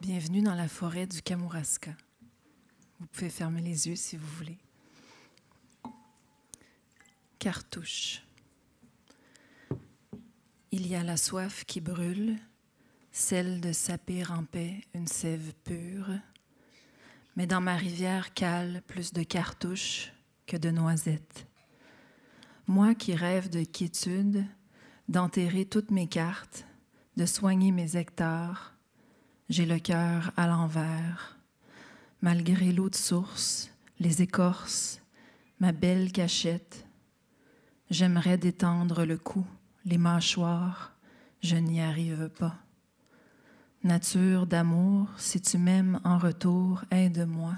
Bienvenue dans la forêt du Kamouraska. Vous pouvez fermer les yeux si vous voulez. Cartouche. Il y a la soif qui brûle, celle de saper en paix une sève pure. Mais dans ma rivière cale plus de cartouches que de noisettes. Moi qui rêve de quiétude, d'enterrer toutes mes cartes, de soigner mes hectares, j'ai le cœur à l'envers. Malgré l'eau de source, les écorces, ma belle cachette, j'aimerais détendre le cou, les mâchoires, je n'y arrive pas. Nature d'amour, si tu m'aimes en retour, aide-moi.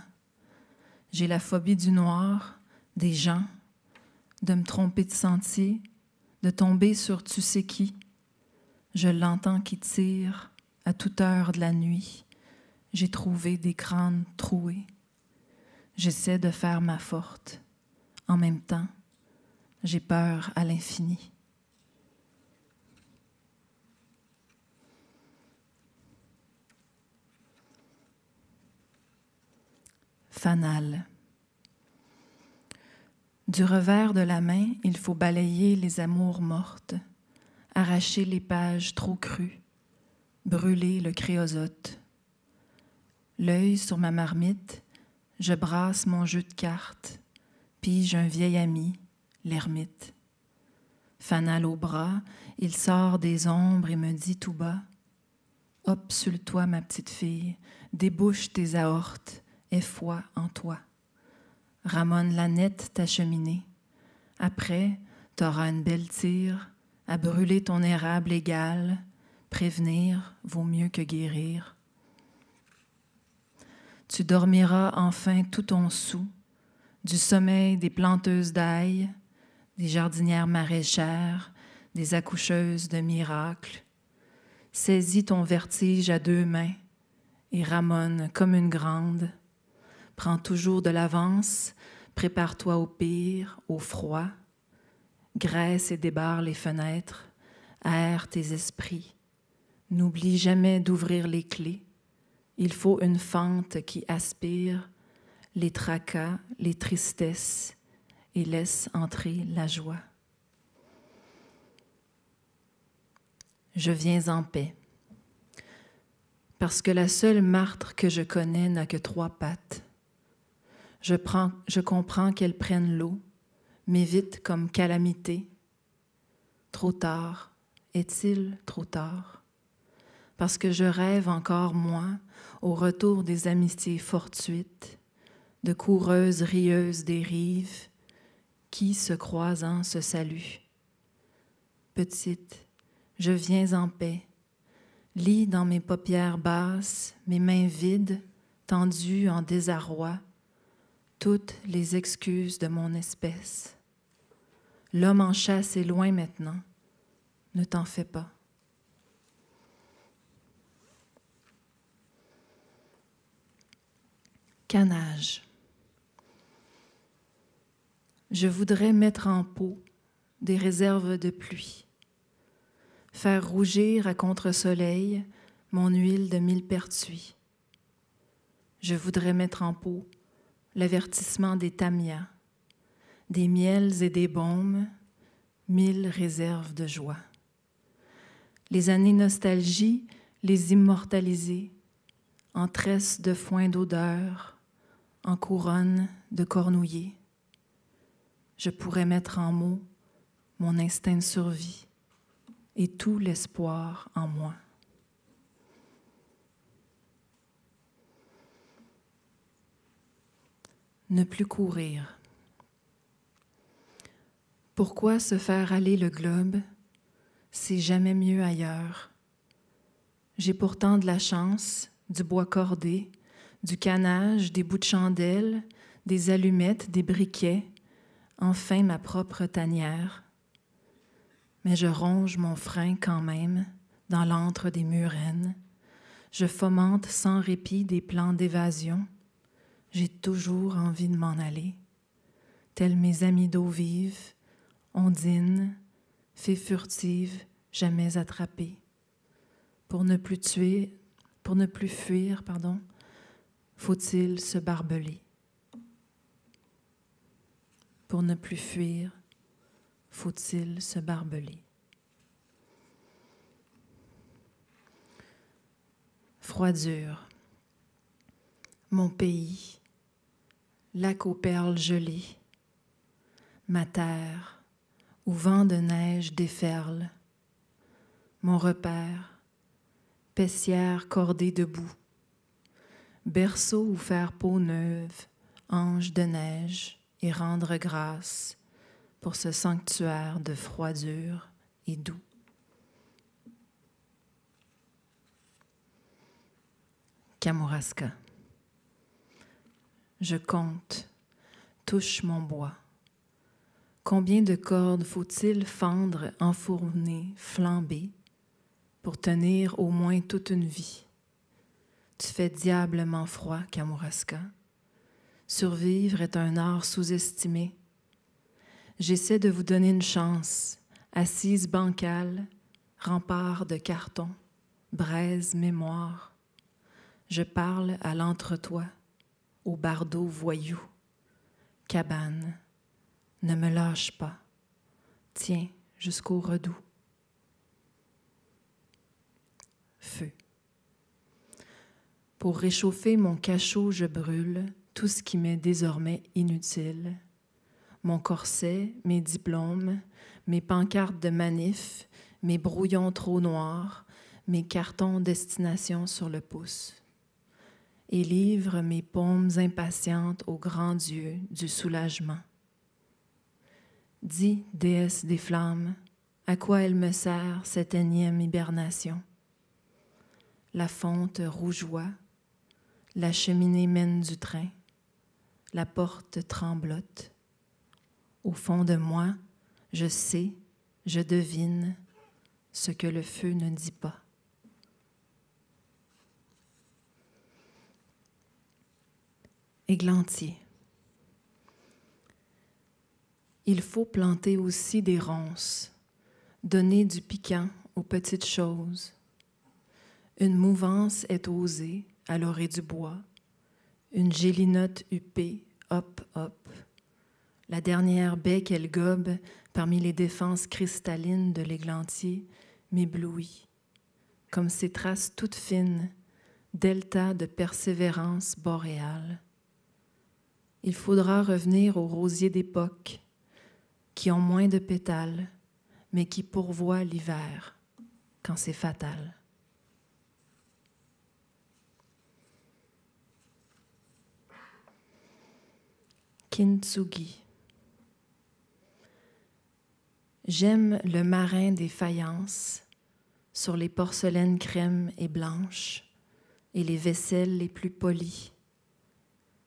J'ai la phobie du noir, des gens, de me tromper de sentier, de tomber sur tu sais qui. Je l'entends qui tire à toute heure de la nuit. J'ai trouvé des crânes troués. J'essaie de faire ma forte. En même temps, j'ai peur à l'infini. Fanal. Du revers de la main, il faut balayer les amours mortes, arracher les pages trop crues, brûler le créosote. L'œil sur ma marmite, je brasse mon jeu de cartes, pige un vieil ami, l'ermite. Fanal au bras, il sort des ombres et me dit tout bas: « Obsule-toi, ma petite fille, débouche tes aortes, aie foi en toi. Ramonne la nette ta cheminée. Après, t'auras une belle tire à brûler ton érable égal. Prévenir vaut mieux que guérir. Tu dormiras enfin tout ton sou, du sommeil des planteuses d'ail, des jardinières maraîchères, des accoucheuses de miracles. Saisis ton vertige à deux mains et ramonne comme une grande. Prends toujours de l'avance, prépare-toi au pire, au froid. Graisse et débarre les fenêtres, aère tes esprits. N'oublie jamais d'ouvrir les clés. Il faut une fente qui aspire les tracas, les tristesses et laisse entrer la joie. Je viens en paix, parce que la seule martre que je connais n'a que 3 pattes. Je comprends qu'elles prennent l'eau, m'évitent comme calamité. Trop tard, est-il trop tard? Parce que je rêve encore, moi, au retour des amitiés fortuites, de coureuses rieuses des rives, qui, se croisant, se saluent. Petite, je viens en paix, lis dans mes paupières basses, mes mains vides, tendues en désarroi, toutes les excuses de mon espèce. L'homme en chasse est loin maintenant, ne t'en fais pas. Canage. Je voudrais mettre en pot des réserves de pluie, faire rougir à contre-soleil mon huile de millepertuis. Je voudrais mettre en pot l'avertissement des tamias, des miels et des baumes, 1000 réserves de joie. Les années nostalgie, les immortaliser, en tresses de foin d'odeur, en couronne de cornouiller. Je pourrais mettre en mots mon instinct de survie et tout l'espoir en moi. Ne plus courir. Pourquoi se faire aller le globe? C'est jamais mieux ailleurs. J'ai pourtant de la chance, du bois cordé, du canage, des bouts de chandelle, des allumettes, des briquets, enfin ma propre tanière. Mais je ronge mon frein quand même dans l'antre des murennes. Je fomente sans répit des plans d'évasion. J'ai toujours envie de m'en aller. Tels mes amis d'eau vive, ondine, fée furtive, jamais attrapée. Pour ne plus tuer, Pour ne plus fuir, faut-il se barbeler. Pour ne plus fuir, faut-il se barbeler. Froidure. Mon pays, lac aux perles gelées, ma terre, où vent de neige déferle, mon repère, paissière cordée debout, berceau où faire peau neuve, ange de neige, et rendre grâce pour ce sanctuaire de froidure et doux. Kamouraska. Je compte, touche mon bois. Combien de cordes faut-il fendre, enfourner, flamber pour tenir au moins toute une vie? Tu fais diablement froid, Kamouraska. Survivre est un art sous-estimé. J'essaie de vous donner une chance, assise bancale, rempart de carton, braise mémoire. Je parle à l'entretoit, au bardeau voyou. Cabane, ne me lâche pas, tiens jusqu'au redout. Feu. Pour réchauffer mon cachot, je brûle tout ce qui m'est désormais inutile. Mon corset, mes diplômes, mes pancartes de manif, mes brouillons trop noirs, mes cartons destination sur le pouce. Et livre mes paumes impatientes au grand Dieu du soulagement. Dis, déesse des flammes, à quoi elle me sert cette énième hibernation? La fonte rougeoie, la cheminée mène du train, la porte tremblote. Au fond de moi, je sais, je devine ce que le feu ne dit pas. Églantier. Il faut planter aussi des ronces, donner du piquant aux petites choses. Une mouvance est osée à l'orée du bois, une gélinote huppée, hop, hop. La dernière baie qu'elle gobe parmi les défenses cristallines de l'églantier m'éblouit, comme ces traces toutes fines, delta de persévérance boréale. Il faudra revenir aux rosiers d'époque, qui ont moins de pétales, mais qui pourvoient l'hiver, quand c'est fatal. Kintsugi. J'aime le marin des faïences sur les porcelaines crèmes et blanches et les vaisselles les plus polies,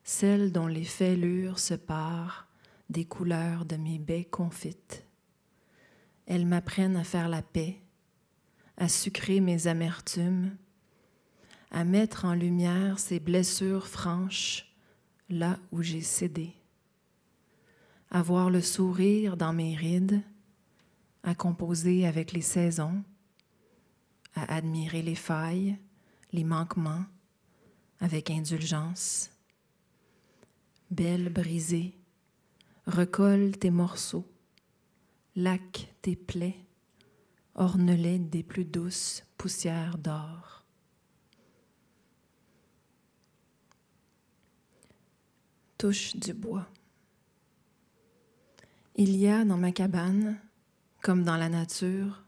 celles dont les fêlures se parent des couleurs de mes baies confites. Elles m'apprennent à faire la paix, à sucrer mes amertumes, à mettre en lumière ces blessures franches là où j'ai cédé, à voir le sourire dans mes rides, à composer avec les saisons, à admirer les failles, les manquements, avec indulgence. Belle brisée, recolle tes morceaux, laque tes plaies, orne-les des plus douces poussières d'or. Touche du bois. Il y a dans ma cabane, comme dans la nature,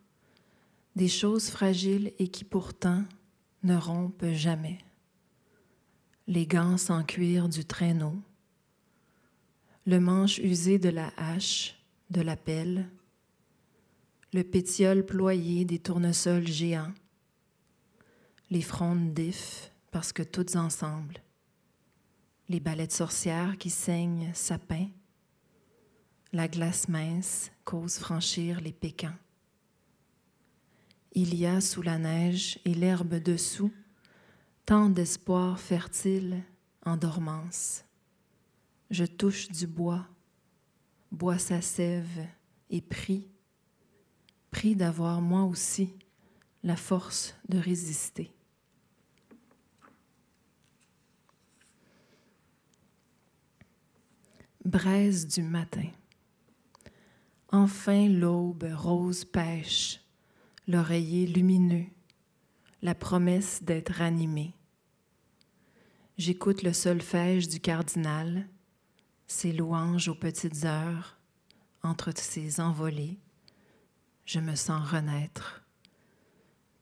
des choses fragiles et qui pourtant ne rompent jamais. Les gants sans cuir du traîneau, le manche usé de la hache, de la pelle, le pétiole ployé des tournesols géants, les frondes d'if, parce que toutes ensemble, les balais de sorcières qui saignent sapin, la glace mince qu'ose franchir les pécans. Il y a sous la neige et l'herbe dessous tant d'espoir fertile en dormance. Je touche du bois, bois sa sève et prie d'avoir moi aussi la force de résister. Braise du matin. Enfin l'aube rose pêche, l'oreiller lumineux, la promesse d'être animé. J'écoute le solfège du cardinal, ses louanges aux petites heures, entre ses envolées. Je me sens renaître,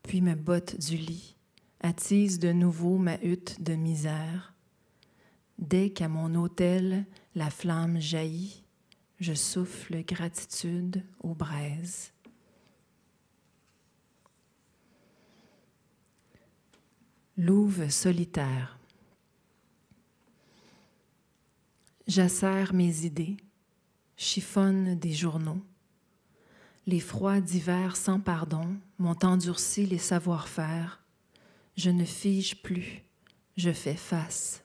puis me botte du lit, attise de nouveau ma hutte de misère. Dès qu'à mon autel la flamme jaillit, je souffle gratitude aux braises. Louve solitaire. J'acère mes idées, chiffonne des journaux. Les froids d'hiver sans pardon m'ont endurci les savoir-faire. Je ne fige plus, je fais face.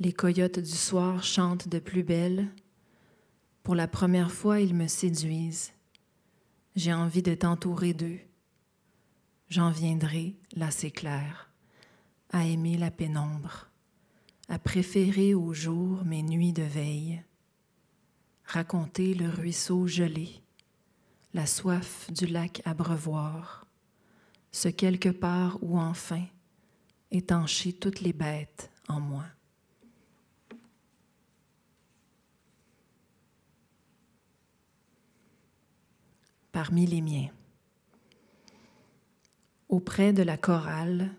Les coyotes du soir chantent de plus belle. Pour la première fois, ils me séduisent. J'ai envie de t'entourer d'eux. J'en viendrai, là c'est clair, à aimer la pénombre, à préférer au jour mes nuits de veille, raconter le ruisseau gelé, la soif du lac abreuvoir, ce quelque part où enfin étancher toutes les bêtes en moi. Parmi les miens. Auprès de la chorale,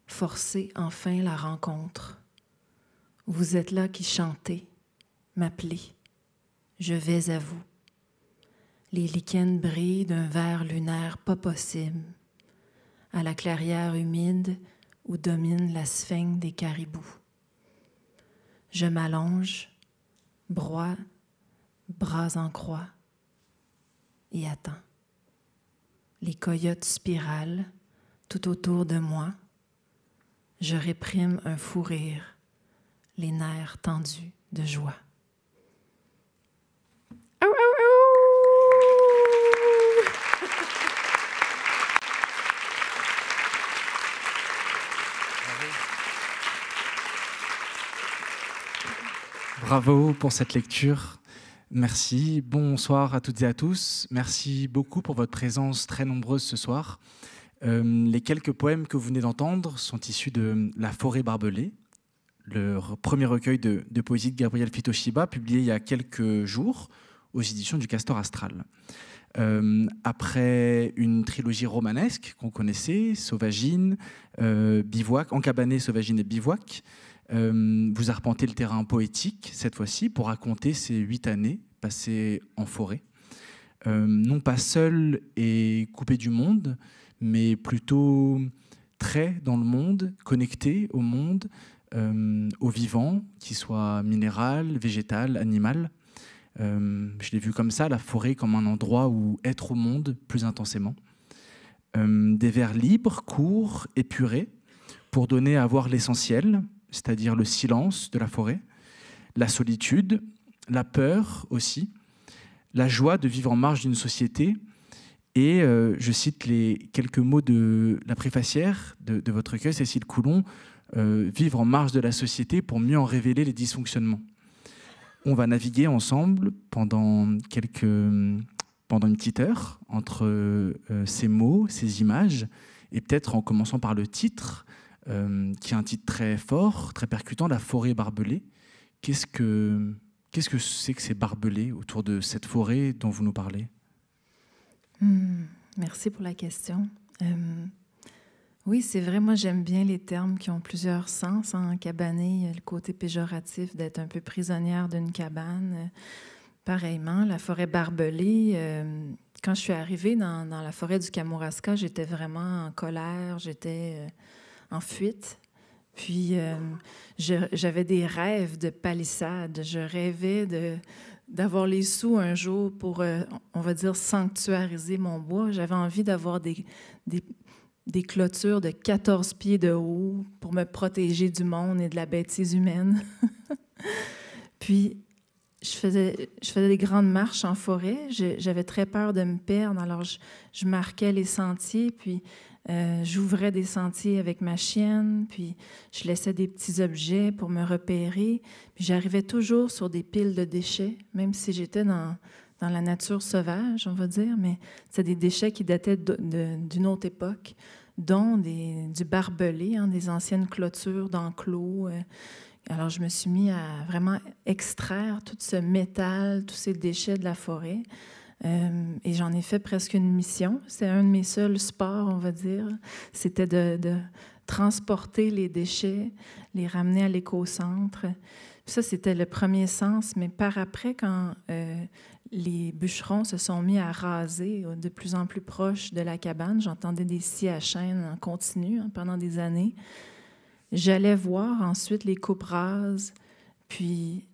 forcez enfin la rencontre. Vous êtes là qui chantez, m'appelez, je vais à vous. Les lichens brillent d'un vert lunaire pas possible, à la clairière humide où domine la sphène des caribous. Je m'allonge, broie, bras en croix, et attends. Les coyotes spiralent tout autour de moi. Je réprime un fou rire, les nerfs tendus de joie. Bravo pour cette lecture. Merci. Bonsoir à toutes et à tous. Merci beaucoup pour votre présence très nombreuse ce soir. Les quelques poèmes que vous venez d'entendre sont issus de La forêt barbelée, le premier recueil de poésie de Gabriel Fitoshiba, publié il y a quelques jours aux éditions du Castor Astral. Après une trilogie romanesque qu'on connaissait, Sauvagine, Bivouac, Encabané, Sauvagine et Bivouac, vous arpentez le terrain poétique cette fois-ci pour raconter ces 8 années passées en forêt, non pas seul et coupé du monde, mais plutôt très dans le monde, connecté au monde, au vivant, qu'il soit minéral, végétal, animal. Je l'ai vu comme ça, la forêt comme un endroit où être au monde plus intensément. Des vers libres, courts, épurés, pour donner à voir l'essentiel, c'est-à-dire le silence de la forêt, la solitude, la peur aussi, la joie de vivre en marge d'une société. Et je cite les quelques mots de la préfacière de votre recueil, Cécile Coulon, vivre en marge de la société pour mieux en révéler les dysfonctionnements. On va naviguer ensemble pendant une petite heure entre ces mots, ces images, et peut-être en commençant par le titre, qui est un titre très fort, très percutant, La forêt barbelée. Qu'est-ce que c'est que ces barbelés autour de cette forêt dont vous nous parlez ? Merci pour la question. Oui, c'est vrai, moi j'aime bien les termes qui ont plusieurs sens. En cabané, le côté péjoratif d'être un peu prisonnière d'une cabane. Pareillement, la forêt barbelée, quand je suis arrivée dans la forêt du Kamouraska, j'étais vraiment en colère, j'étais en fuite. Puis j'avais des rêves de palissade. Je rêvais d'avoir les sous un jour pour, on va dire, sanctuariser mon bois. J'avais envie d'avoir des clôtures de 14 pieds de haut pour me protéger du monde et de la bêtise humaine. Puis, je faisais des grandes marches en forêt. J'avais très peur de me perdre, alors je marquais les sentiers. Puis, J'ouvrais des sentiers avec ma chienne, puis je laissais des petits objets pour me repérer. Puis j'arrivais toujours sur des piles de déchets, même si j'étais dans la nature sauvage, on va dire, mais c'est des déchets qui dataient d'une autre époque, dont du barbelé, hein, des anciennes clôtures d'enclos. Alors, je me suis mis à vraiment extraire tout ce métal, tous ces déchets de la forêt. Et j'en ai fait presque une mission. C'est un de mes seuls sports, on va dire. C'était de transporter les déchets, les ramener à l'éco-centre. Puis ça, c'était le premier sens. Mais par après, quand les bûcherons se sont mis à raser de plus en plus proche de la cabane, j'entendais des scies à chaîne en continu pendant des années. J'allais voir ensuite les coupes rases, puis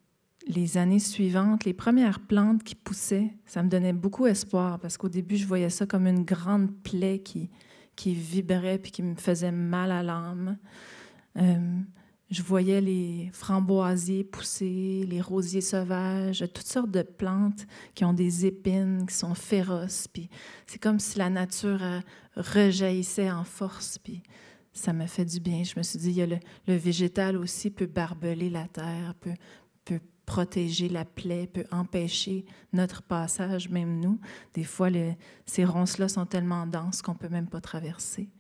les années suivantes, les premières plantes qui poussaient, ça me donnait beaucoup espoir parce qu'au début, je voyais ça comme une grande plaie qui vibrait puis qui me faisait mal à l'âme. Je voyais les framboisiers pousser, les rosiers sauvages, toutes sortes de plantes qui ont des épines, qui sont féroces. Puis c'est comme si la nature rejaillissait en force. Puis ça m'a fait du bien. Je me suis dit, il y a le végétal aussi peut barbeler la terre, peut protéger la plaie, peut empêcher notre passage, même nous. Des fois, ces ronces-là sont tellement denses qu'on ne peut même pas traverser.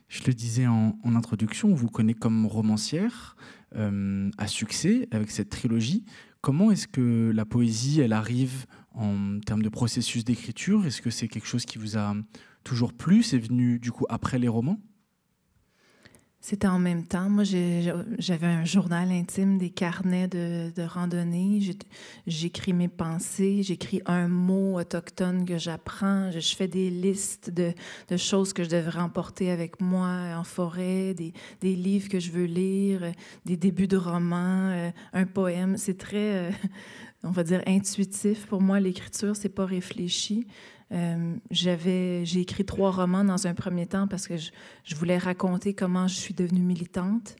Je le disais en introduction, on vous connaît comme romancière à succès avec cette trilogie. Comment est-ce que la poésie, elle arrive en termes de processus d'écriture? Est-ce que c'est quelque chose qui vous a toujours plu? C'est venu du coup après les romans? C'était en même temps. Moi, j'avais un journal intime, des carnets de randonnée. J'écris mes pensées, j'écris un mot autochtone que j'apprends. Je fais des listes de choses que je devrais emporter avec moi en forêt, des livres que je veux lire, des débuts de romans, un poème. C'est très, on va dire, intuitif. Pour moi, l'écriture, c'est pas réfléchi. J'ai écrit 3 romans dans un premier temps parce que je voulais raconter comment je suis devenue militante,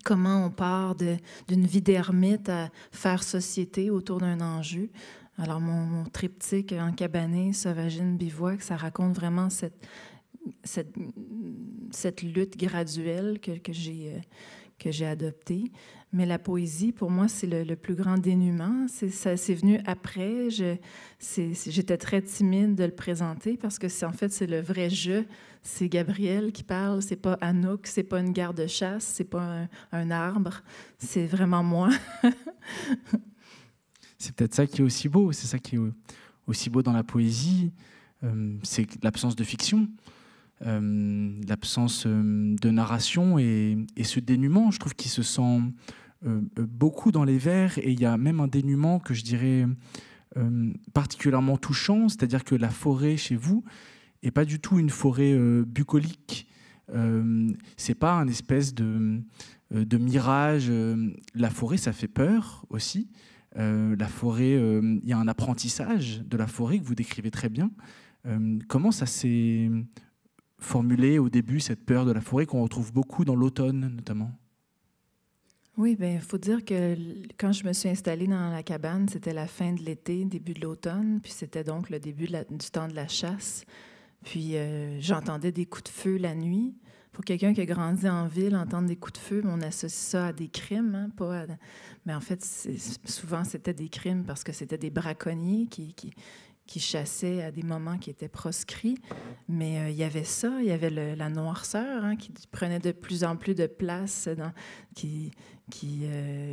comment on part d'une vie d'ermite à faire société autour d'un enjeu. Alors, mon triptyque Encabané, Sauvagine, Bivouac, ça raconte vraiment cette lutte graduelle que j'ai adoptée. Mais la poésie, pour moi, c'est le plus grand dénûment. C'est venu après. J'étais très timide de le présenter parce que en fait, c'est le vrai jeu. C'est Gabriel qui parle. C'est pas Anouk, c'est pas une garde-chasse, c'est pas un arbre. C'est vraiment moi. C'est peut-être ça qui est aussi beau. C'est ça qui est aussi beau dans la poésie. C'est l'absence de fiction. L'absence de narration et ce dénuement, je trouve qu'il se sent beaucoup dans les vers, et il y a même un dénuement que je dirais particulièrement touchant, c'est-à-dire que la forêt chez vous n'est pas du tout une forêt bucolique, c'est pas un espèce de mirage. La forêt, ça fait peur aussi. La forêt, il y a un apprentissage de la forêt que vous décrivez très bien. Comment ça s'est formulé au début, cette peur de la forêt qu'on retrouve beaucoup dans l'automne notamment? Oui, bien, il faut dire que quand je me suis installée dans la cabane, c'était la fin de l'été, début de l'automne, puis c'était donc le début du temps de la chasse. Puis j'entendais des coups de feu la nuit. Pour quelqu'un qui a grandi en ville, entendre des coups de feu, on associe ça à des crimes, hein, pas à... Mais en fait, souvent, c'était des crimes parce que c'était des braconniers qui chassaient à des moments qui étaient proscrits. Mais il y avait ça, il y avait la noirceur, hein, qui prenait de plus en plus de place,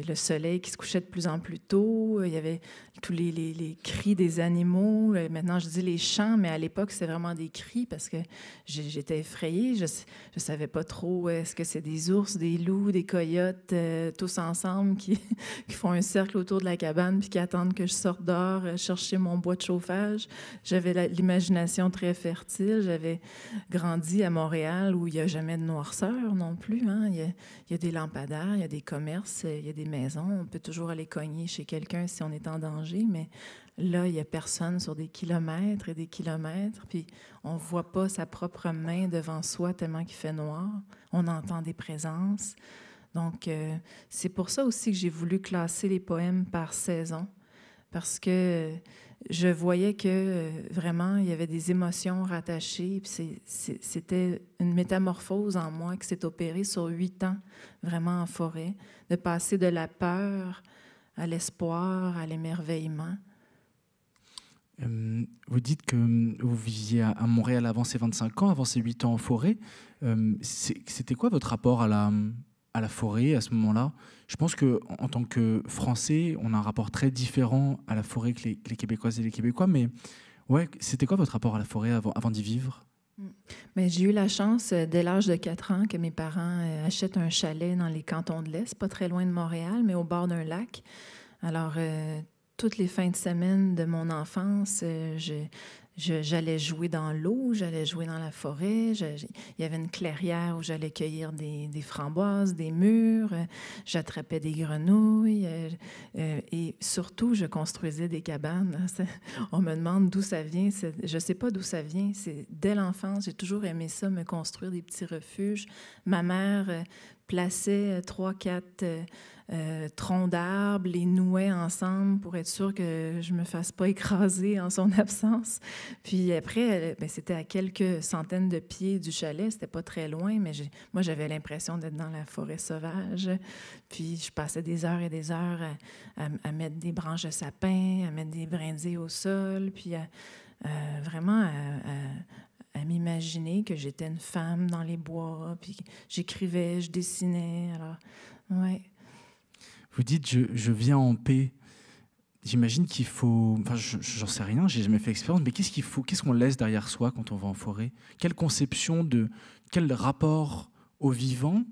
le soleil qui se couchait de plus en plus tôt. Il y avait tous les cris des animaux. Maintenant, je dis les chants, mais à l'époque, c'était vraiment des cris parce que j'étais effrayée. Je ne savais pas trop, est-ce que c'est des ours, des loups, des coyotes, tous ensemble qui font un cercle autour de la cabane puis qui attendent que je sorte dehors chercher mon bois de chauffage. J'avais l'imagination très fertile. J'avais grandi à Montréal où il n'y a jamais de noirceur non plus, hein. Il y a des lampadaires, il y a des commerces, il y a des maisons. On peut toujours aller cogner chez quelqu'un si on est en danger, mais là, il n'y a personne sur des kilomètres et des kilomètres, puis on ne voit pas sa propre main devant soi tellement qu'il fait noir. On entend des présences. Donc, c'est pour ça aussi que j'ai voulu classer les poèmes par saison, parce que je voyais que vraiment, il y avait des émotions rattachées. Puis c'était une métamorphose en moi qui s'est opérée sur 8 ans, vraiment en forêt, de passer de la peur à l'espoir, à l'émerveillement. Vous dites que vous viviez à Montréal avant ces 25 ans, avant ces 8 ans en forêt. C'était quoi votre rapport à la forêt à ce moment-là? Je pense qu'en tant que Français, on a un rapport très différent à la forêt que les Québécoises et les Québécois. Mais ouais, c'était quoi votre rapport à la forêt avant d'y vivre? Mais j'ai eu la chance, dès l'âge de 4 ans, que mes parents achètent un chalet dans les cantons de l'Est, pas très loin de Montréal, mais au bord d'un lac. Alors, toutes les fins de semaine de mon enfance, j'allais jouer dans l'eau, j'allais jouer dans la forêt. Il y avait une clairière où j'allais cueillir des framboises, des mûres. J'attrapais des grenouilles. Et surtout, je construisais des cabanes. On me demande d'où ça vient. Je ne sais pas d'où ça vient. Dès l'enfance, j'ai toujours aimé ça, me construire des petits refuges. Ma mère plaçait 3, 4 troncs d'arbres, les nouait ensemble pour être sûr que je ne me fasse pas écraser en son absence. Puis après, c'était à quelques centaines de pieds du chalet, c'était pas très loin, mais moi, j'avais l'impression d'être dans la forêt sauvage. Puis je passais des heures et des heures à mettre des branches de sapin, à mettre des brindilles au sol, puis vraiment à m'imaginer que j'étais une femme dans les bois, puis j'écrivais, je dessinais. Alors, ouais. Vous dites je viens en paix. J'imagine qu'il faut. Enfin, j'en sais rien, j'ai jamais fait l'expérience, mais qu'est-ce qu'on laisse derrière soi quand on va en forêt? Quelle conception quel rapport au vivant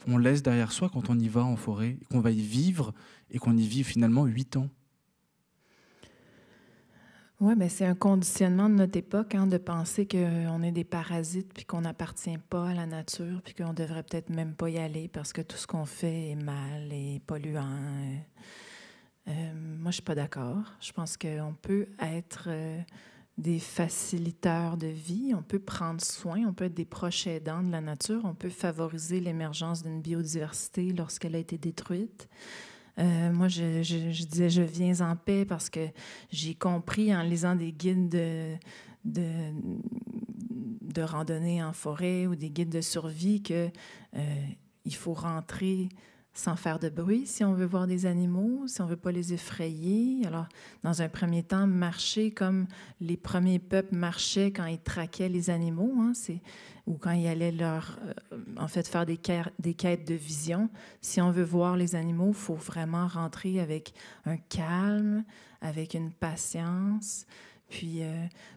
on laisse derrière soi quand on y va en forêt, qu'on va y vivre et qu'on y vit finalement 8 ans? Oui, bien, c'est un conditionnement de notre époque, de penser qu'on est des parasites puis qu'on n'appartient pas à la nature puis qu'on devrait peut-être même pas y aller parce que tout ce qu'on fait est mal et polluant. Moi, je suis pas d'accord. Je pense qu'on peut être des facilitateurs de vie, on peut prendre soin, on peut être des proches aidants de la nature, on peut favoriser l'émergence d'une biodiversité lorsqu'elle a été détruite. Moi, je disais je viens en paix parce que j'ai compris en lisant des guides de randonnée en forêt ou des guides de survie que il faut rentrer sans faire de bruit si on veut voir des animaux, si on ne veut pas les effrayer. Alors, dans un premier temps, marcher comme les premiers peuples marchaient quand ils traquaient les animaux, ou quand ils allaient faire des quêtes de vision. Si on veut voir les animaux, il faut vraiment rentrer avec un calme, avec une patience. Puis,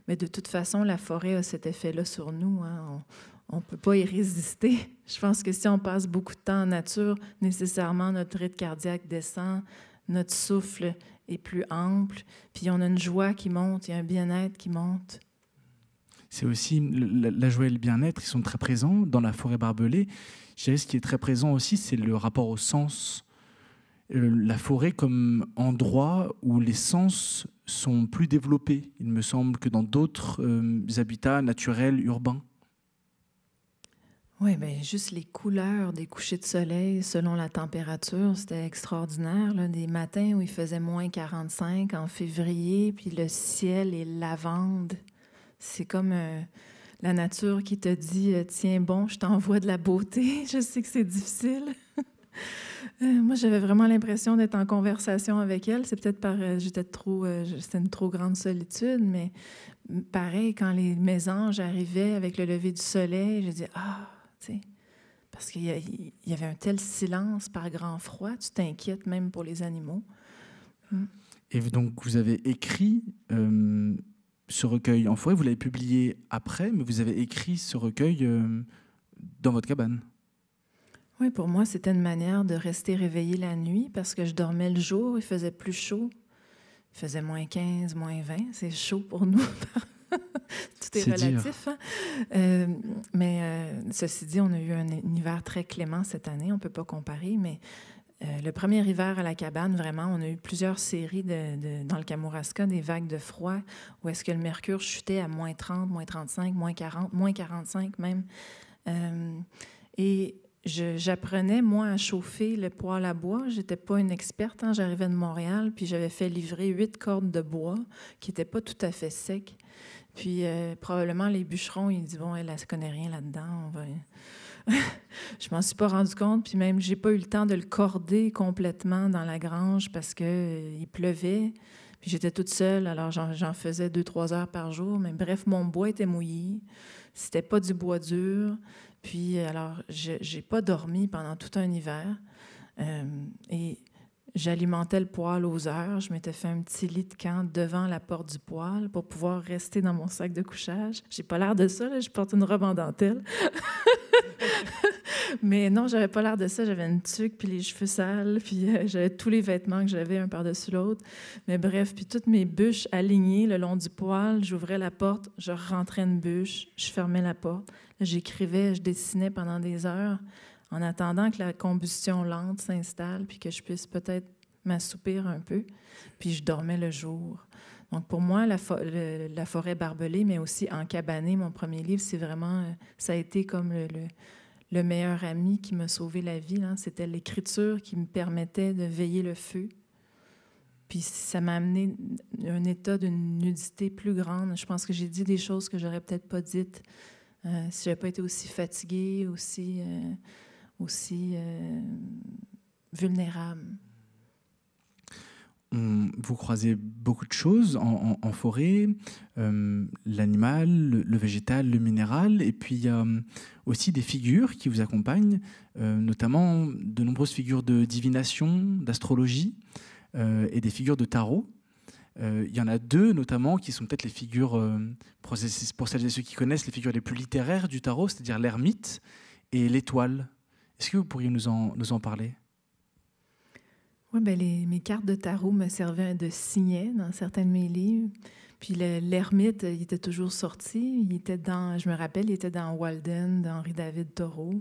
mais de toute façon, la forêt a cet effet-là sur nous. On ne peut pas y résister. Je pense que si on passe beaucoup de temps en nature, nécessairement notre rythme cardiaque descend, notre souffle est plus ample, puis on a une joie qui monte, il y a un bien-être qui monte. C'est aussi la joie et le bien-être, ils sont très présents dans la forêt barbelée. Je dirais ce qui est très présent aussi, c'est le rapport au sens. La forêt comme endroit où les sens sont plus développés, il me semble, que dans d'autres habitats naturels, urbains. Oui, bien, juste les couleurs des couchers de soleil selon la température, c'était extraordinaire. Là. Des matins où il faisait moins 45 en février, puis le ciel est lavande. C'est comme la nature qui te dit « Tiens bon, je t'envoie de la beauté. » Je sais que c'est difficile. Moi, j'avais vraiment l'impression d'être en conversation avec elle. C'est peut-être c'était une trop grande solitude, mais pareil, quand les mésanges arrivaient avec le lever du soleil, je dis « Ah! » Parce qu'il y avait un tel silence par grand froid, tu t'inquiètes même pour les animaux. Et donc, vous avez écrit ce recueil en forêt, vous l'avez publié après, mais vous avez écrit ce recueil dans votre cabane. Oui, pour moi, c'était une manière de rester réveillée la nuit parce que je dormais le jour, il faisait plus chaud. Il faisait moins 15, moins 20, c'est chaud pour nous. Tout est relatif. Mais ceci dit, on a eu un hiver très clément cette année. On ne peut pas comparer, mais le premier hiver à la cabane, vraiment, on a eu plusieurs séries dans le Kamouraska, des vagues de froid, où est-ce que le mercure chutait à moins 30, moins 35, moins 40, moins 45 même. Et j'apprenais, moi, à chauffer le poêle à bois. Je n'étais pas une experte. Hein. J'arrivais de Montréal, puis j'avais fait livrer 8 cordes de bois qui n'étaient pas tout à fait secs. Puis probablement, les bûcherons, ils disent « Bon, elle ne connaît rien là-dedans. On va... » Je m'en suis pas rendu compte. Puis même, j'ai pas eu le temps de le corder complètement dans la grange parce qu'il pleuvait. Puis j'étais toute seule, alors j'en faisais 2-3 heures par jour. Mais bref, mon bois était mouillé. C'était pas du bois dur. Puis alors, j'ai pas dormi pendant tout un hiver. Et j'alimentais le poêle aux heures. Je m'étais fait un petit lit de camp devant la porte du poêle pour pouvoir rester dans mon sac de couchage. J'ai pas l'air de ça, là. Je porte une robe en dentelle. Mais non, j'avais pas l'air de ça. J'avais une tuque, puis les cheveux sales, puis j'avais tous les vêtements que j'avais, un par-dessus l'autre. Mais bref, puis toutes mes bûches alignées le long du poêle, j'ouvrais la porte, je rentrais une bûche, je fermais la porte. Là, j'écrivais, je dessinais pendant des heures en attendant que la combustion lente s'installe, puis que je puisse peut-être m'assoupir un peu. Puis je dormais le jour. Donc, pour moi, la forêt barbelée, mais aussi Encabané, mon premier livre, c'est vraiment... ça a été comme le meilleur ami qui m'a sauvé la vie. Là. C'était l'écriture qui me permettait de veiller le feu. Puis ça m'a amené à un état d'une nudité plus grande. Je pense que j'ai dit des choses que j'aurais peut-être pas dites si je n'avais pas été aussi fatiguée, aussi vulnérable. Vous croisez beaucoup de choses en forêt, l'animal, le végétal, le minéral, et puis il y a aussi des figures qui vous accompagnent, notamment de nombreuses figures de divination, d'astrologie et des figures de tarot. Il y en a 2 notamment qui sont peut-être les figures, pour celles et ceux qui connaissent, les figures les plus littéraires du tarot, c'est-à-dire l'ermite et l'étoile. Est-ce que vous pourriez nous en parler ? Oui, bien, mes cartes de tarot me servaient de signet dans certains de mes livres. Puis l'ermite, il était toujours sorti. Je me rappelle, il était dans Walden d'Henri David Thoreau.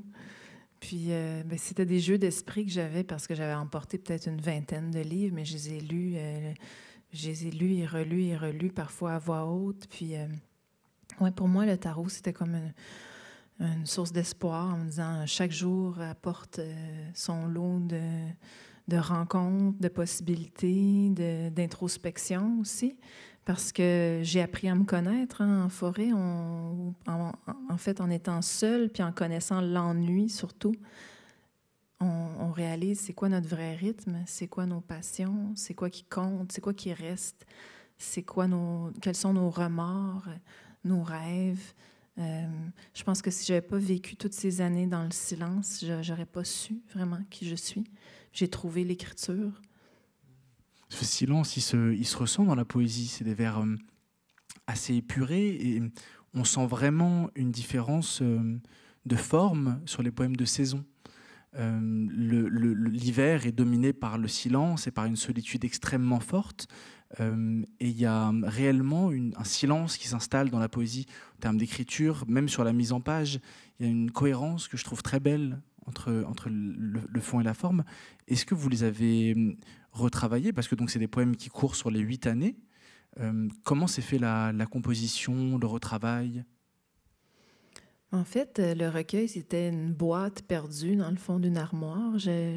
Puis c'était des jeux d'esprit que j'avais parce que j'avais emporté peut-être une vingtaine de livres, mais je les ai lus et relus, parfois à voix haute. Puis pour moi, le tarot, c'était comme une source d'espoir en me disant chaque jour apporte son lot de rencontres, de possibilités, d'introspection aussi, parce que j'ai appris à me connaître en forêt, en fait, en étant seule, puis en connaissant l'ennui surtout. On réalise c'est quoi notre vrai rythme, c'est quoi nos passions, c'est quoi qui compte, c'est quoi qui reste, quels sont nos remords, nos rêves. Je pense que si je n'avais pas vécu toutes ces années dans le silence, je n'aurais pas su vraiment qui je suis. J'ai trouvé l'écriture. Ce silence, il se ressent dans la poésie. C'est des vers assez épurés et on sent vraiment une différence de forme sur les poèmes de saison. L'hiver est dominé par le silence et par une solitude extrêmement forte. Et il y a réellement un silence qui s'installe dans la poésie en termes d'écriture, même sur la mise en page. Il y a une cohérence que je trouve très belle entre le fond et la forme. Est-ce que vous les avez retravaillés ? Parce que donc, c'est des poèmes qui courent sur les 8 années. Comment s'est fait la composition, le retravail ? En fait, le recueil, c'était une boîte perdue dans le fond d'une armoire.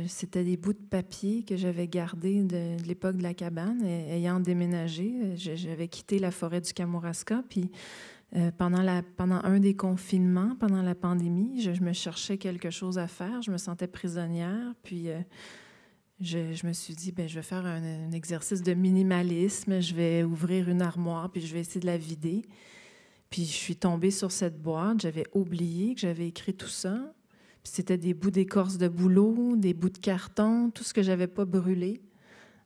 C'était des bouts de papier que j'avais gardés de l'époque de la cabane. Ayant déménagé, j'avais quitté la forêt du Kamouraska, puis pendant un des confinements, pendant la pandémie, je me cherchais quelque chose à faire. Je me sentais prisonnière, puis je me suis dit, je vais faire un exercice de minimalisme. Je vais ouvrir une armoire, puis je vais essayer de la vider. Puis je suis tombée sur cette boîte. J'avais oublié que j'avais écrit tout ça. Puis c'était des bouts d'écorce de bouleau, des bouts de carton, tout ce que j'avais pas brûlé.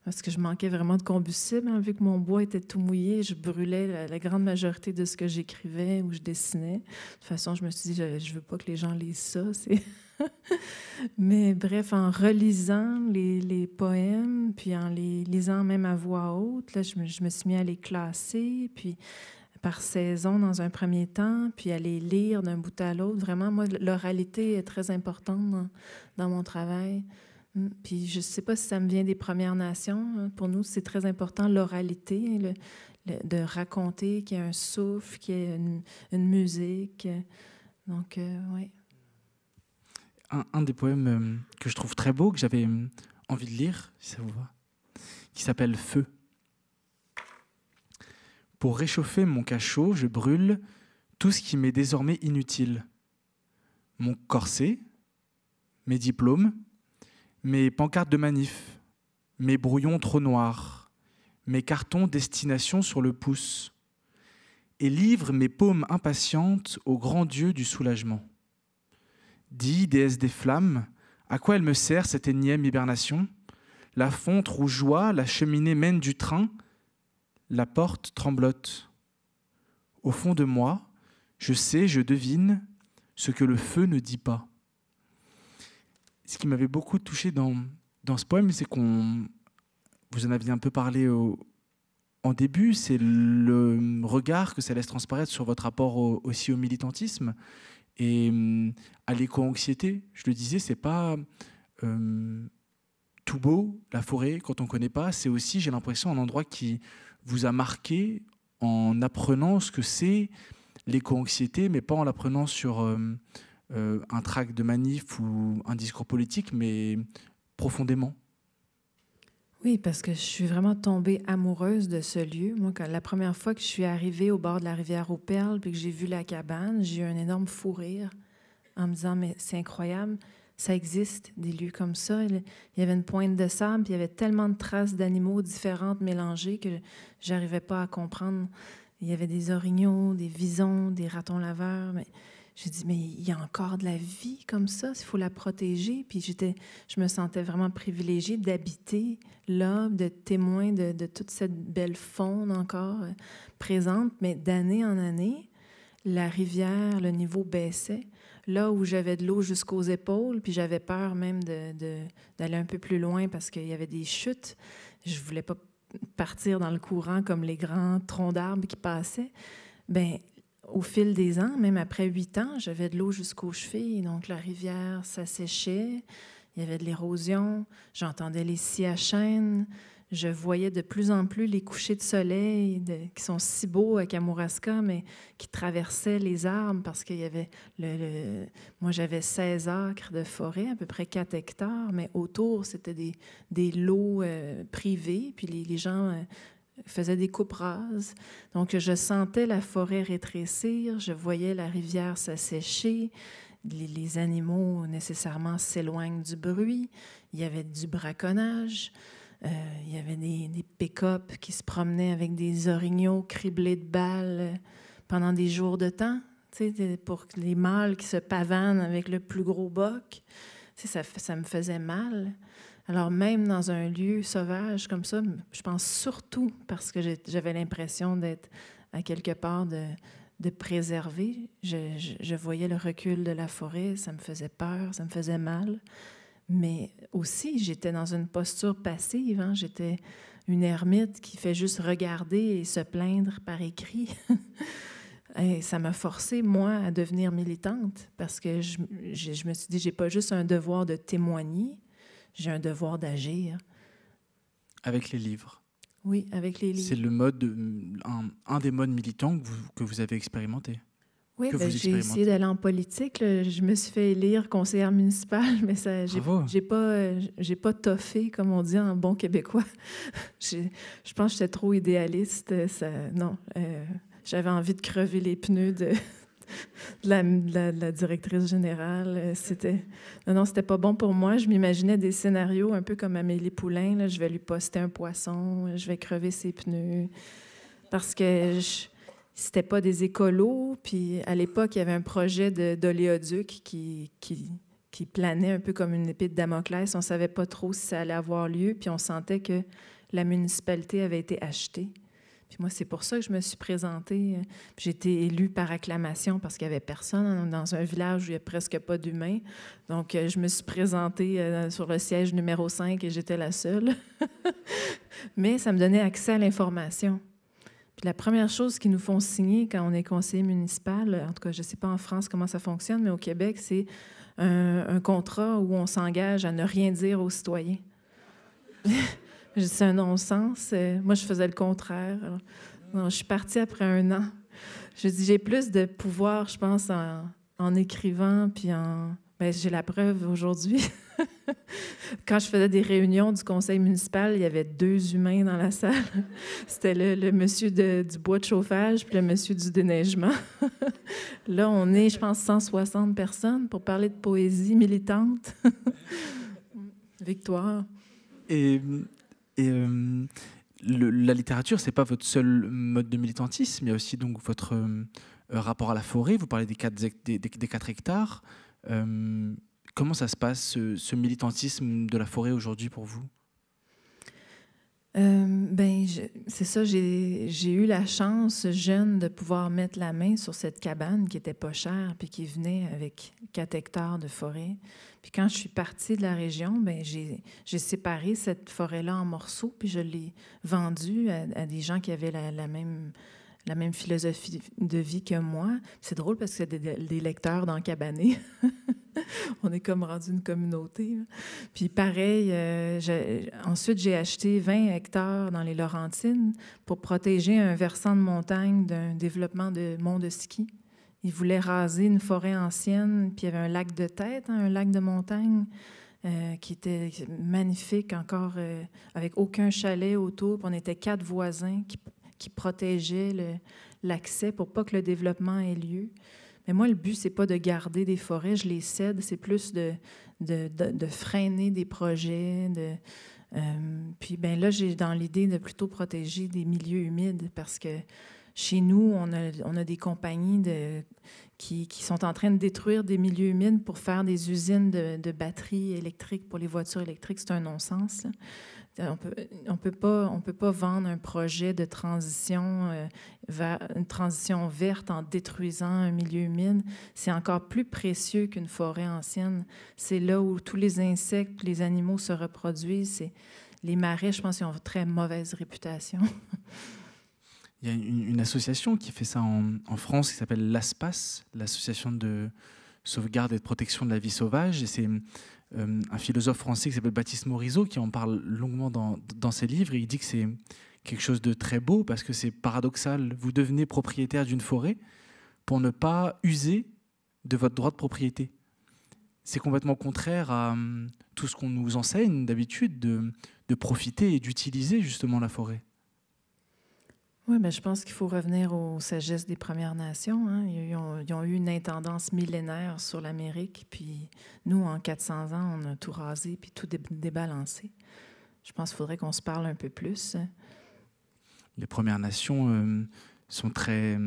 Parce que je manquais vraiment de combustible. Hein. Vu que mon bois était tout mouillé, je brûlais la grande majorité de ce que j'écrivais ou je dessinais. De toute façon, je me suis dit, je veux pas que les gens lisent ça. Mais bref, en relisant les poèmes, puis en les lisant même à voix haute, là, je me suis mis à les classer, puis par saison dans un premier temps, puis à les lire d'un bout à l'autre. Vraiment, moi, l'oralité est très importante dans mon travail. Puis je ne sais pas si ça me vient des Premières Nations. Pour nous, c'est très important, l'oralité, de raconter qu'il y a un souffle, qu'il y a une musique. Donc, oui. un des poèmes que je trouve très beau, que j'avais envie de lire, si ça vous va, qui s'appelle « Feu ». Pour réchauffer mon cachot, je brûle tout ce qui m'est désormais inutile. Mon corset, mes diplômes, mes pancartes de manif, mes brouillons trop noirs, mes cartons destination sur le pouce, et livre mes paumes impatientes au grand Dieu du soulagement. Dis, déesse des flammes, à quoi elle me sert cette énième hibernation? La fonte rougeoie, la cheminée mène du train, la porte tremblote. Au fond de moi, je sais, je devine ce que le feu ne dit pas. Ce qui m'avait beaucoup touché dans ce poème, c'est vous en aviez un peu parlé en début, c'est le regard que ça laisse transparaître sur votre rapport aussi au militantisme et à l'éco-anxiété. Je le disais, c'est pas tout beau, la forêt, quand on ne connaît pas. C'est aussi, j'ai l'impression, un endroit qui vous a marqué en apprenant ce que c'est l'éco-anxiété, mais pas en l'apprenant sur un tract de manif ou un discours politique, mais profondément. Oui, parce que je suis vraiment tombée amoureuse de ce lieu. Moi, la première fois que je suis arrivée au bord de la rivière aux Perles puis que j'ai vu la cabane, j'ai eu un énorme fou rire en me disant « Mais c'est incroyable, ça existe, des lieux comme ça. » Il y avait une pointe de sable, puis il y avait tellement de traces d'animaux différentes mélangées que j'arrivais pas à comprendre. Il y avait des orignaux, des visons, des ratons laveurs, mais j'ai dit, mais il y a encore de la vie comme ça, il faut la protéger. Puis je me sentais vraiment privilégiée d'habiter là, de témoin de toute cette belle faune encore présente. Mais d'année en année, la rivière, le niveau baissait. Là où j'avais de l'eau jusqu'aux épaules, puis j'avais peur même d'aller un peu plus loin parce qu'il y avait des chutes. Je voulais pas partir dans le courant comme les grands troncs d'arbres qui passaient. Bien, au fil des ans, même après 8 ans, j'avais de l'eau jusqu'aux chevilles. Donc, la rivière s'asséchait. Il y avait de l'érosion. J'entendais les scies à chaîne. Je voyais de plus en plus les couchers de soleil qui sont si beaux à Kamouraska, mais qui traversaient les arbres parce qu'il y avait moi, j'avais 16 acres de forêt, à peu près 4 hectares, mais autour, c'était des lots privés. Puis les gens faisaient des coupes rases. Donc, je sentais la forêt rétrécir, je voyais la rivière s'assécher, les animaux nécessairement s'éloignent du bruit, il y avait du braconnage, il y avait des pick-up qui se promenaient avec des orignaux criblés de balles pendant des jours de temps, tu sais, pour les mâles qui se pavanent avec le plus gros boc. Tu sais, ça me faisait mal. Alors, même dans un lieu sauvage comme ça, je pense surtout parce que j'avais l'impression d'être à quelque part de préserver. Je voyais le recul de la forêt, ça me faisait peur, ça me faisait mal. Mais aussi, j'étais dans une posture passive. Hein? J'étais une ermite qui fait juste regarder et se plaindre par écrit. Et ça m'a forcée, moi, à devenir militante parce que je me suis dit, j'ai pas juste un devoir de témoigner, j'ai un devoir d'agir. Avec les livres. Oui, avec les livres. C'est le mode, un des modes militants que vous avez expérimenté. Oui, j'ai essayé d'aller en politique. Là. Je me suis fait élire conseillère municipale, mais ça, j'ai pas toffé, comme on dit en bon québécois. Je pense que j'étais trop idéaliste. J'avais envie de crever les pneus de la directrice générale. C'était pas bon pour moi. Je m'imaginais des scénarios un peu comme Amélie Poulain. Là. Je vais lui poster un poisson, je vais crever ses pneus. Parce que c'était pas des écolos. Puis à l'époque, il y avait un projet d'oléoduc qui planait un peu comme une épée de Damoclès. On savait pas trop si ça allait avoir lieu. Puis on sentait que la municipalité avait été achetée. Puis moi, c'est pour ça que je me suis présentée. J'ai été élue par acclamation parce qu'il n'y avait personne dans un village où il n'y a presque pas d'humains. Donc, je me suis présentée sur le siège numéro 5 et j'étais la seule. Mais ça me donnait accès à l'information. Puis la première chose qu'ils nous font signer quand on est conseiller municipal, en tout cas, je ne sais pas en France comment ça fonctionne, mais au Québec, c'est un contrat où on s'engage à ne rien dire aux citoyens. C'est un non-sens. Moi, je faisais le contraire. Alors, non, je suis partie après 1 an. Je dis, j'ai plus de pouvoir, je pense, en écrivant puis en Bien, j'ai la preuve aujourd'hui. Quand je faisais des réunions du conseil municipal, il y avait 2 humains dans la salle. C'était le monsieur du bois de chauffage puis le monsieur du déneigement. Là, on est, je pense, 160 personnes pour parler de poésie militante. Victoire. Et, la littérature, c'est pas votre seul mode de militantisme. Il y a aussi donc votre rapport à la forêt. Vous parlez des 4 hectares. Comment ça se passe, ce militantisme de la forêt aujourd'hui pour vous? C'est ça, j'ai eu la chance, jeune, de pouvoir mettre la main sur cette cabane qui était pas chère puis qui venait avec 4 hectares de forêt. Puis quand je suis partie de la région, j'ai séparé cette forêt-là en morceaux puis je l'ai vendue à des gens qui avaient la même philosophie de vie que moi. C'est drôle parce que c'est des lecteurs dans Cabané. On est comme rendu une communauté. Puis pareil, ensuite, j'ai acheté 20 hectares dans les Laurentines pour protéger un versant de montagne d'un développement de mont de ski. Ils voulaient raser une forêt ancienne, puis il y avait un lac de tête, un lac de montagne, qui était magnifique encore, avec aucun chalet autour. Puis on était 4 voisins qui protégeaient l'accès pour pas que le développement ait lieu. Mais moi, le but, c'est pas de garder des forêts, je les cède, c'est plus de freiner des projets. Puis là, j'ai dans l'idée de plutôt protéger des milieux humides parce que chez nous, on a des compagnies qui sont en train de détruire des milieux humides pour faire des usines de batteries électriques pour les voitures électriques. C'est un non-sens, là. On peut pas vendre un projet de transition vers une transition verte en détruisant un milieu humide. C'est encore plus précieux qu'une forêt ancienne. C'est là où tous les insectes, les animaux se reproduisent. Les marais, je pense, ils ont une très mauvaise réputation. Il y a une association qui fait ça en France qui s'appelle l'ASPAS, l'Association de sauvegarde et de protection de la vie sauvage. Et c'est un philosophe français qui s'appelle Baptiste Morisot qui en parle longuement dans ses livres. Et il dit que c'est quelque chose de très beau parce que c'est paradoxal. Vous devenez propriétaire d'une forêt pour ne pas user de votre droit de propriété. C'est complètement contraire à tout ce qu'on nous enseigne d'habitude de profiter et d'utiliser justement la forêt. Oui, mais je pense qu'il faut revenir aux sagesses des Premières Nations. Hein. Ils ont eu une intendance millénaire sur l'Amérique, puis nous, en 400 ans, on a tout rasé puis tout débalancé. Je pense qu'il faudrait qu'on se parle un peu plus. Les Premières Nations sont très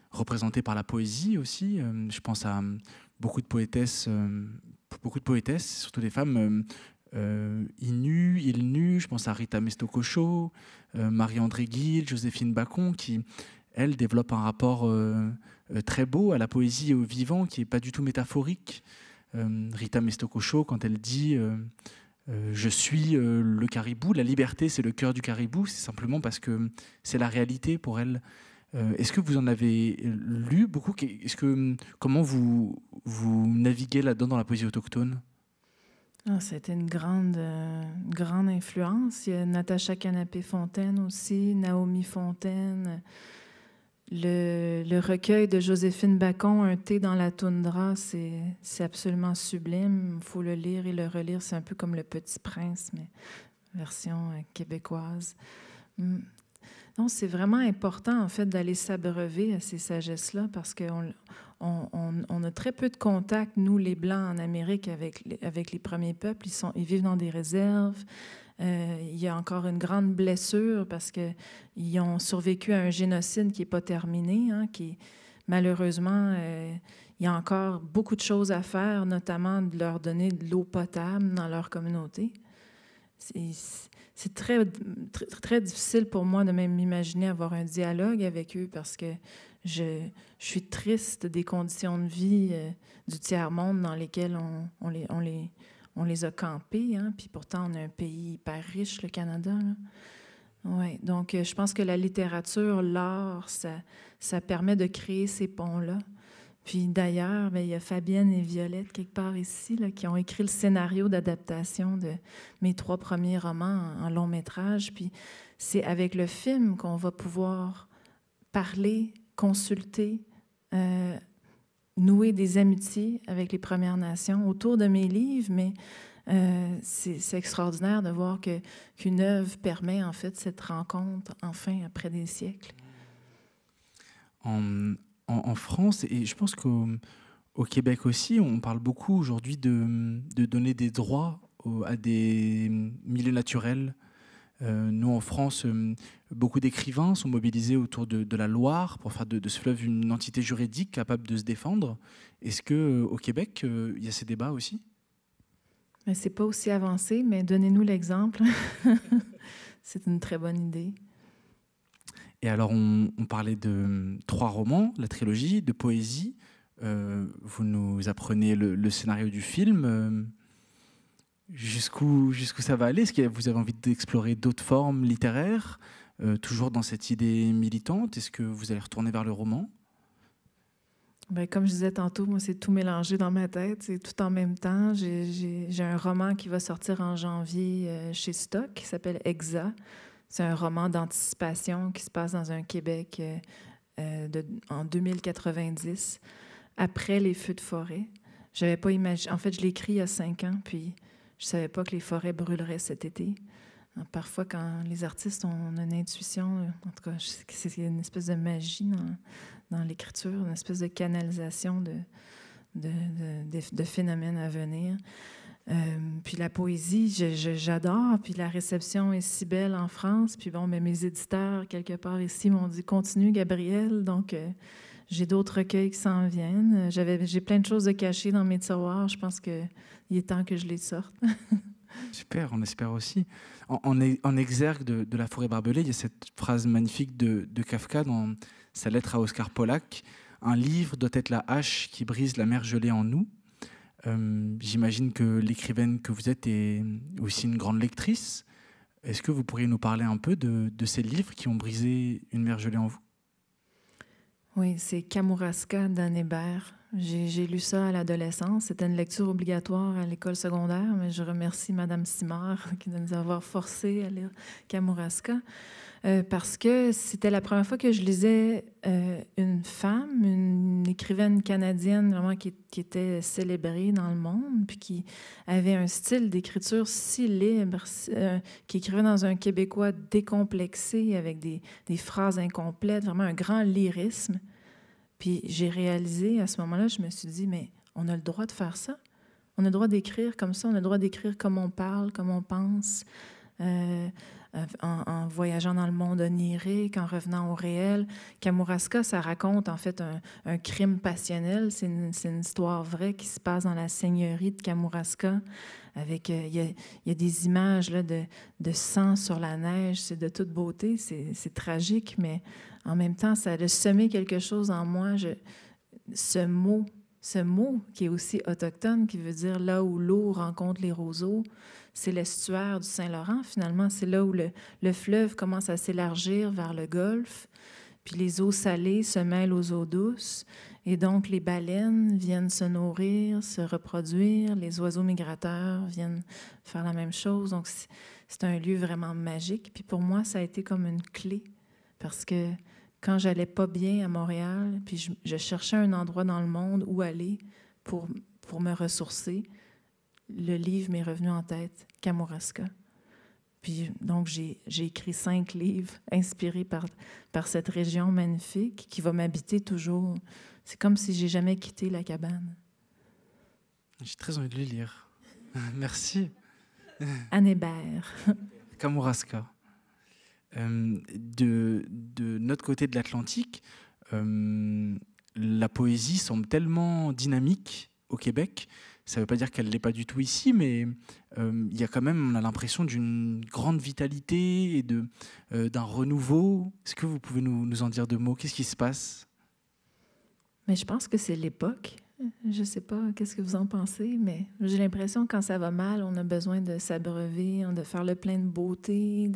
représentées par la poésie aussi. Je pense à beaucoup de poétesses, surtout des femmes. Il-Nu, je pense à Rita Mestocosho, Marie-André Guil, Joséphine Bacon, qui, elle, développe un rapport très beau à la poésie et au vivant, qui n'est pas du tout métaphorique. Rita Mestocosho, quand elle dit je suis le caribou, la liberté, c'est le cœur du caribou, c'est simplement parce que c'est la réalité pour elle. Est-ce que vous en avez lu beaucoup? Comment vous naviguez là-dedans dans la poésie autochtone? C'était une grande influence. Il y a Natacha Canapé-Fontaine aussi, Naomi Fontaine. Le recueil de Joséphine Bacon, Un thé dans la toundra, c'est absolument sublime. Il faut le lire et le relire. C'est un peu comme Le Petit Prince, mais version québécoise. Non, c'est vraiment important, en fait, d'aller s'abreuver à ces sagesses-là parce qu'on a très peu de contact, nous, les Blancs, en Amérique, avec les premiers peuples. Ils vivent dans des réserves. Il y a encore une grande blessure parce qu'ils ont survécu à un génocide qui n'est pas terminé, hein, malheureusement, il y a encore beaucoup de choses à faire, notamment de leur donner de l'eau potable dans leur communauté. C'est très, très, très difficile pour moi de même m'imaginer avoir un dialogue avec eux parce que je suis triste des conditions de vie du tiers-monde dans lesquelles on les a campés. Hein, puis pourtant, on a un pays hyper riche, le Canada. Ouais, donc, je pense que la littérature, l'art, ça permet de créer ces ponts-là. Puis d'ailleurs, il y a Fabienne et Violette, quelque part ici, là, qui ont écrit le scénario d'adaptation de mes 3 premiers romans en long métrage. Puis c'est avec le film qu'on va pouvoir parler, consulter, nouer des amitiés avec les Premières Nations autour de mes livres, mais c'est extraordinaire de voir qu'une œuvre permet en fait cette rencontre, enfin, après des siècles. En France, et je pense qu'au Québec aussi, on parle beaucoup aujourd'hui de donner des droits à des milieux naturels. Nous, en France, beaucoup d'écrivains sont mobilisés autour de la Loire pour faire de ce fleuve une entité juridique capable de se défendre. Est-ce qu'au Québec, il y a ces débats aussi? Ce n'est pas aussi avancé, mais donnez-nous l'exemple. C'est une très bonne idée. Et alors, on parlait de 3 romans, la trilogie, de poésie. Vous nous apprenez le scénario du film. Jusqu'où ça va aller? Est-ce que vous avez envie d'explorer d'autres formes littéraires, toujours dans cette idée militante? Est-ce que vous allez retourner vers le roman? Bien, comme je disais tantôt, moi, c'est tout mélangé dans ma tête. C'est tout en même temps. J'ai un roman qui va sortir en janvier chez Stock, qui s'appelle Exa. C'est un roman d'anticipation qui se passe dans un Québec en 2090, après les feux de forêt. J'avais pas imaginé. En fait, je l'ai écrit il y a 5 ans, puis je savais pas que les forêts brûleraient cet été. Parfois, quand les artistes ont une intuition, en tout cas, c'est une espèce de magie dans l'écriture, une espèce de canalisation de phénomènes à venir. Puis la poésie, j'adore. Puis la réception est si belle en France. Puis bon, mais mes éditeurs, quelque part ici, m'ont dit « Continue, Gabrielle ». Donc, j'ai d'autres recueils qui s'en viennent. J'ai plein de choses de cachées dans mes tiroirs. Je pense qu'il est temps que je les sorte. Super, on espère aussi. En exergue de La forêt barbelée, il y a cette phrase magnifique de Kafka dans sa lettre à Oscar Polak. « Un livre doit être la hache qui brise la mer gelée en nous ». J'imagine que l'écrivaine que vous êtes est aussi une grande lectrice. Est-ce que vous pourriez nous parler un peu de ces livres qui ont brisé une mer gelée en vous? Oui, c'est Kamouraska d'Anne Hébert. J'ai lu ça à l'adolescence. C'était une lecture obligatoire à l'école secondaire, mais je remercie Madame Simard de nous avoir forcé à lire Kamouraska. Parce que c'était la première fois que je lisais une femme, une écrivaine canadienne vraiment qui était célébrée dans le monde, puis qui avait un style d'écriture si libre, qui écrivait dans un québécois décomplexé, avec des phrases incomplètes, vraiment un grand lyrisme. Puis j'ai réalisé, à ce moment-là, je me suis dit, mais on a le droit de faire ça. On a le droit d'écrire comme ça, on a le droit d'écrire comme on parle, comme on pense. En voyageant dans le monde onirique, en revenant au réel. Kamouraska, ça raconte en fait un crime passionnel. C'est une histoire vraie qui se passe dans la seigneurie de Kamouraska. Avec, il y a des images là, de sang sur la neige. C'est de toute beauté. C'est tragique, mais en même temps, ça a semé quelque chose en moi. Ce mot qui est aussi autochtone, qui veut dire là où l'eau rencontre les roseaux, c'est l'estuaire du Saint-Laurent, finalement. C'est là où le fleuve commence à s'élargir vers le golfe. Puis les eaux salées se mêlent aux eaux douces. Et donc, les baleines viennent se nourrir, se reproduire. Les oiseaux migrateurs viennent faire la même chose. Donc, c'est un lieu vraiment magique. Puis pour moi, ça a été comme une clé. Parce que quand j'allais pas bien à Montréal, puis je cherchais un endroit dans le monde où aller pour me ressourcer, le livre m'est revenu en tête, Kamouraska. Puis donc, j'ai écrit 5 livres inspirés par cette région magnifique qui va m'habiter toujours. C'est comme si j'ai jamais quitté la cabane. J'ai très envie de le lire. Merci. Anne Hébert. Kamouraska. De notre côté de l'Atlantique, la poésie semble tellement dynamique au Québec. Ça ne veut pas dire qu'elle ne l'est pas du tout ici, mais il y a quand même, on a l'impression d'une grande vitalité et d'un renouveau. Est-ce que vous pouvez nous en dire 2 mots? Qu'est-ce qui se passe? Mais je pense que c'est l'époque. Je ne sais pas, qu'est-ce que vous en pensez, mais j'ai l'impression que quand ça va mal, on a besoin de s'abreuver, de faire le plein de beauté.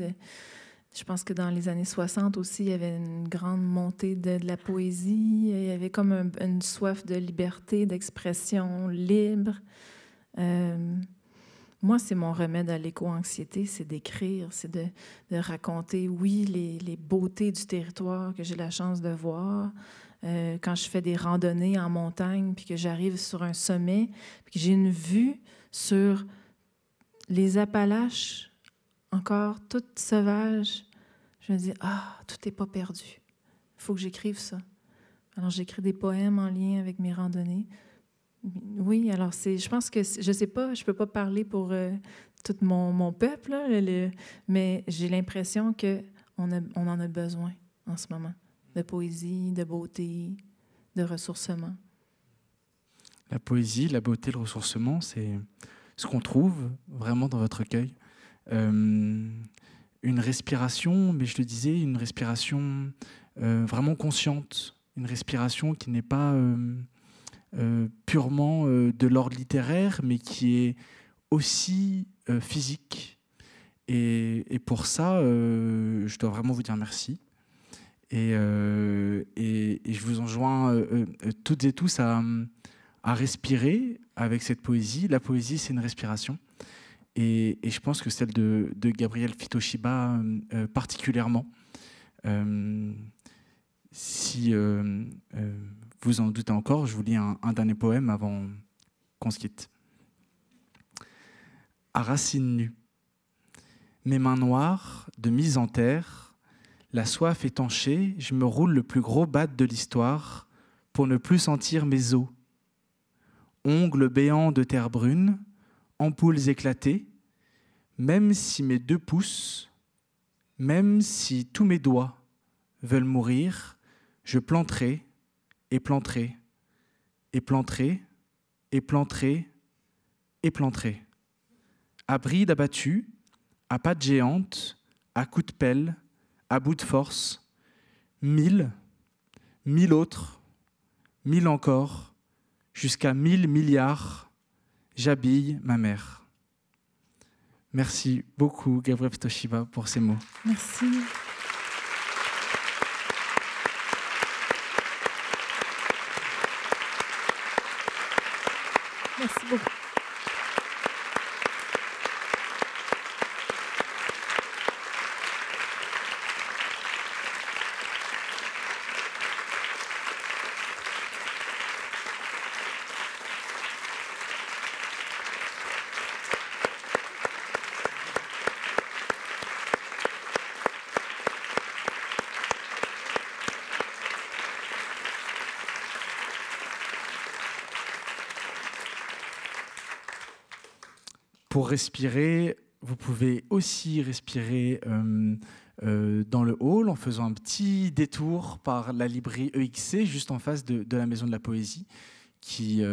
Je pense que dans les années 60 aussi, il y avait une grande montée de la poésie. Il y avait comme une soif de liberté, d'expression libre. Moi, c'est mon remède à l'éco-anxiété, c'est d'écrire, c'est de raconter, oui, les beautés du territoire que j'ai la chance de voir, quand je fais des randonnées en montagne, puis que j'arrive sur un sommet, puis que j'ai une vue sur les Appalaches, encore toutes sauvages, je me dis, tout n'est pas perdu. Il faut que j'écrive ça. Alors, j'écris des poèmes en lien avec mes randonnées. Oui, alors je pense que, je ne sais pas, je ne peux pas parler pour tout mon peuple, là, mais j'ai l'impression qu'on en a besoin en ce moment, de poésie, de beauté, de ressourcement. La poésie, la beauté, le ressourcement, c'est ce qu'on trouve vraiment dans votre recueil. Une respiration, mais je le disais, une respiration vraiment consciente, une respiration qui n'est pas purement de l'ordre littéraire, mais qui est aussi physique. Et pour ça, je dois vraiment vous dire merci. Et je vous enjoins toutes et tous à respirer avec cette poésie. La poésie, c'est une respiration. Et je pense que celle de Gabriel Fitoshiba particulièrement. Si vous en doutez encore, je vous lis un dernier poème avant qu'on se quitte. À racines nues. Mes mains noires, de mise en terre, la soif étanchée, je me roule le plus gros bat de l'histoire pour ne plus sentir mes os. Ongles béants de terre brune, ampoules éclatées, même si mes 2 pouces, même si tous mes doigts veulent mourir, je planterai et planterai et planterai et planterai et planterai. À bride abattue, à pattes géantes, à coups de pelle, à bout de force, 1000, 1000 autres, 1000 encore, jusqu'à 1000 milliards, j'habille ma mère. Merci beaucoup, Gabriel Fitoshiba, pour ces mots. Merci. Merci beaucoup. Pour respirer, vous pouvez aussi respirer dans le hall en faisant un petit détour par la librairie EXC, juste en face de la Maison de la Poésie, qui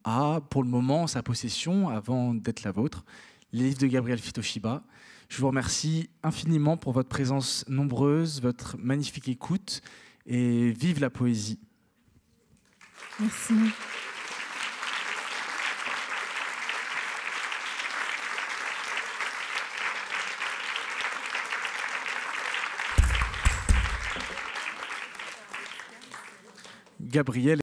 a pour le moment en sa possession, avant d'être la vôtre, les livres de Gabriel Fitoshiba. Je vous remercie infiniment pour votre présence nombreuse, votre magnifique écoute, et vive la poésie. Merci. Gabriel